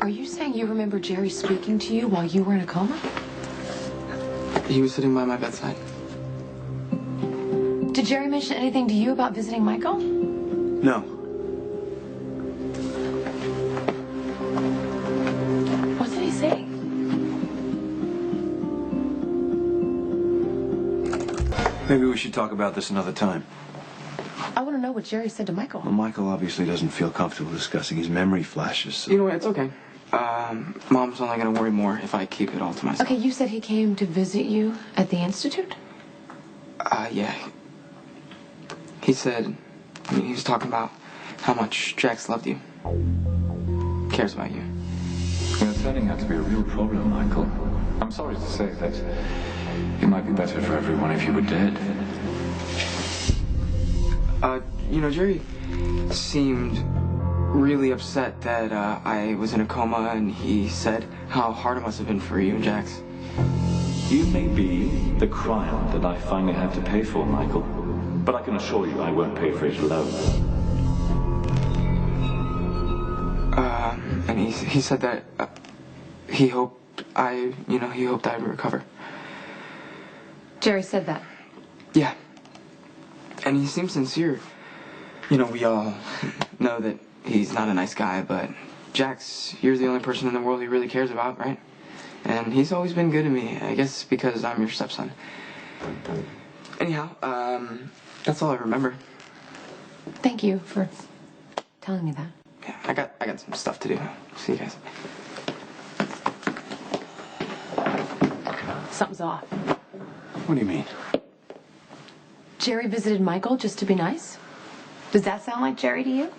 Are you saying you remember Jerry speaking to you while you were in a coma? He was sitting by my bedside. Did Jerry mention anything to you about visiting Michael? No. What did he say? Maybe we should talk about this another time. I want to know what Jerry said to Michael. Well, Michael obviously doesn't feel comfortable discussing his memory flashes. So. You know what? It's okay. Mom's only gonna worry more if I keep it all to myself. Okay, you said he came to visit you at the Institute? Yeah. He said, he was talking about how much Jax loved you. Cares about you. You're turning out to be a real problem, Michael. I'm sorry to say that it might be better for everyone if you were dead. You know, Jerry seemed really upset that I was in a coma, and he said how hard it must have been for you and Jax. You may be the crime that I finally have to pay for, Michael. But I can assure you I won't pay for it alone. And he said that he hoped I'd recover. Jerry said that? Yeah. And he seemed sincere. You know, we all know that he's not a nice guy, but Jax, you're the only person in the world he really cares about, right? And he's always been good to me, I guess because I'm your stepson. Anyhow, that's all I remember. Thank you for telling me that. Yeah, I got some stuff to do. See you guys. Something's off. What do you mean? Jerry visited Michael just to be nice? Does that sound like Jerry to you?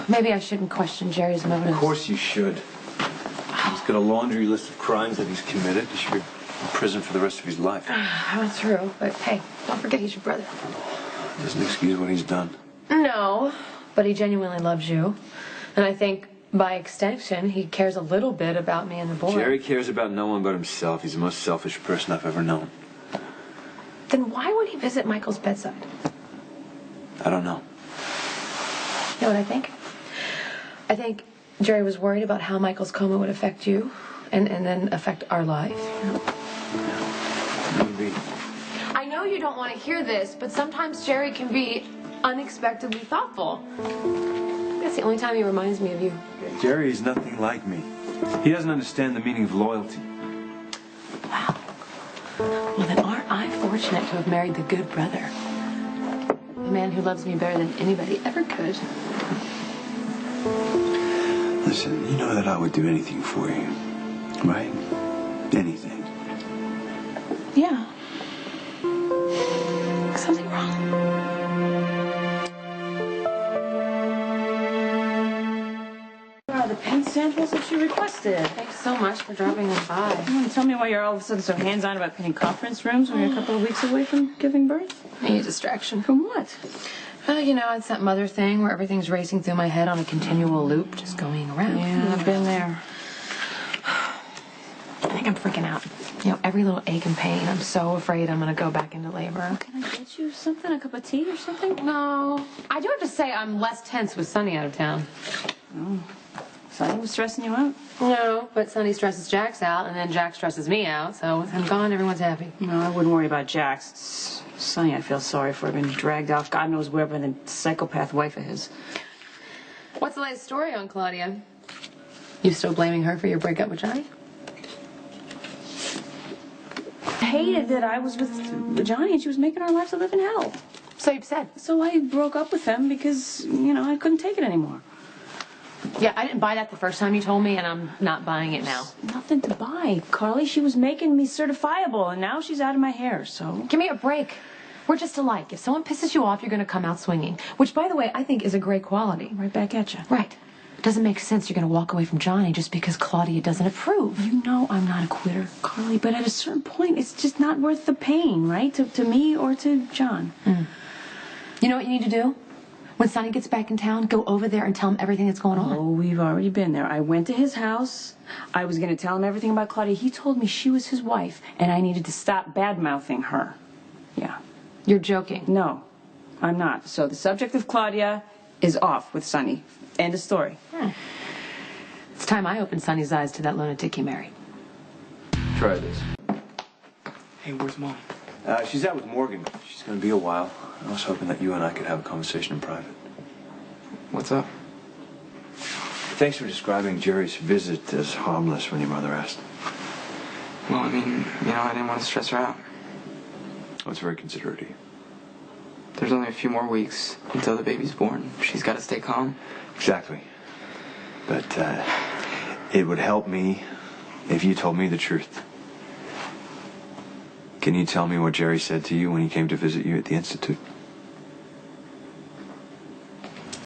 Maybe I shouldn't question Jerry's motives. Of course you should. He's got a laundry list of crimes that he's committed. He should be in prison for the rest of his life. That's true, but hey, don't forget he's your brother. Doesn't excuse what he's done. No, but he genuinely loves you. And I think, by extension, he cares a little bit about me and the boy. Jerry cares about no one but himself. He's the most selfish person I've ever known. Then why would he visit Michael's bedside? I don't know. You know what I think? I think Jerry was worried about how Michael's coma would affect you and then affect our life. Maybe. I know you don't want to hear this, but sometimes Jerry can be unexpectedly thoughtful. That's the only time he reminds me of you. Jerry is nothing like me. He doesn't understand the meaning of loyalty. Wow. Well, then aren't I fortunate to have married the good brother? A man who loves me better than anybody ever could. Listen, you know that I would do anything for you, right? Anything. Yeah. Something wrong. The pen samples that you requested. Thanks so much for dropping them by. You want to tell me why you're all of a sudden so hands-on about painting conference rooms when you're a couple of weeks away from giving birth? I need a distraction. From what? Well, you know, it's that mother thing where everything's racing through my head on a continual loop, just going around. Yeah, I've been there. I think I'm freaking out. You know, every little ache and pain, I'm so afraid I'm going to go back into labor. Can I get you something? A cup of tea or something? No. I do have to say I'm less tense with Sonny out of town. Oh. Sonny was stressing you out? No, but Sonny stresses Jax out, and then Jax stresses me out, so with him gone, everyone's happy. No, I wouldn't worry about Jax. Sonny, I feel sorry for, been dragged off God knows where by the psychopath wife of his. What's the latest story on Claudia? You still blaming her for your breakup with Johnny? I hated that I was with Johnny and she was making our lives a living hell. So you said. So I broke up with him because, you know, I couldn't take it anymore. Yeah, I didn't buy that the first time you told me, and I'm not buying it now. Nothing to buy, Carly. She was making me certifiable, and now she's out of my hair, so... Give me a break. We're just alike. If someone pisses you off, you're going to come out swinging. Which, by the way, I think is a great quality. Right back at you. Right. It doesn't make sense you're going to walk away from Johnny just because Claudia doesn't approve. You know I'm not a quitter, Carly, but at a certain point, it's just not worth the pain, right? To me or to John. You know what you need to do? When Sonny gets back in town, go over there and tell him everything that's going on. Oh, we've already been there. I went to his house. I was going to tell him everything about Claudia. He told me she was his wife, and I needed to stop bad-mouthing her. Yeah. You're joking. No, I'm not. So the subject of Claudia is off with Sonny. End of story. time I opened Sonny's eyes to that lunatic he married. Try this. Hey, where's Mom? She's out with Morgan. She's going to be a while. I was hoping that you and I could have a conversation in private. What's up? Thanks for describing Jerry's visit as harmless when your mother asked. Well, I mean, I didn't want to stress her out. That's very considerate of you. There's only a few more weeks until the baby's born. She's got to stay calm. Exactly. But it would help me if you told me the truth. Can you tell me what Jerry said to you when he came to visit you at the Institute?